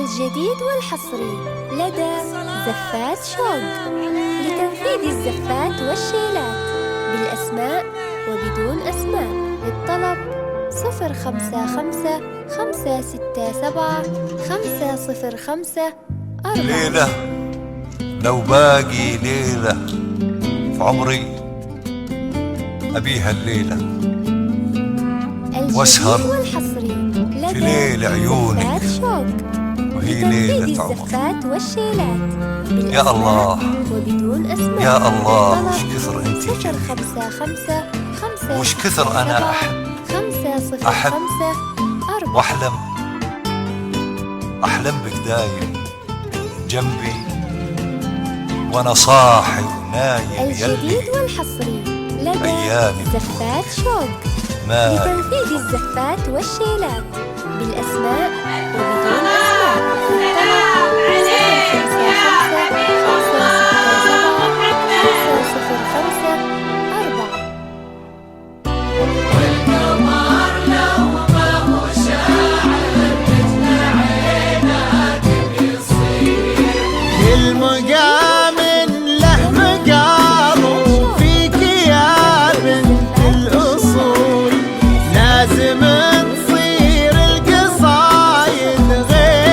الجديد والحصري لدى زفات شوق لتنفيذ الزفات والشيلات بالأسماء وبدون أسماء. للطلب 055-567-505. ليلة لو باقي ليلة في عمري أبيها الليلة واسهر في ليل عيونك وهي ليلة عمري. الزفات والشيلات يا الله وبدون أسماء. يا الله وش كثر انت جميلة 055-567-505. وش كثر أنا أحب وأحلم بك دايم جنبي وأنا صاحي ونايم. الجديد والحصري لدى أيامي زفات شوق لتنفيذ الزفات والشيلات بالأسماء وبدون أسماء. المقام له مقام وفيك يا بنت الأصول لازم تصير القصايد غير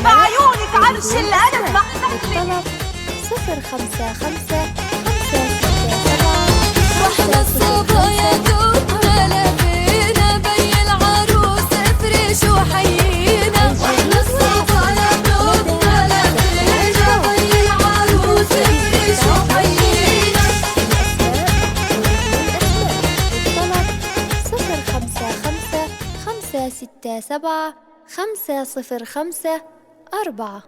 بعيونك عرش القلب محتفلة. بالطلب 055 واحنا الصبايا دوبنا لفينا بي العروس افرش وحيينا. واحنا الصبايا دوبنا لفينا بي العروس افرش وحيينا. بالطلب 055 567 505 4.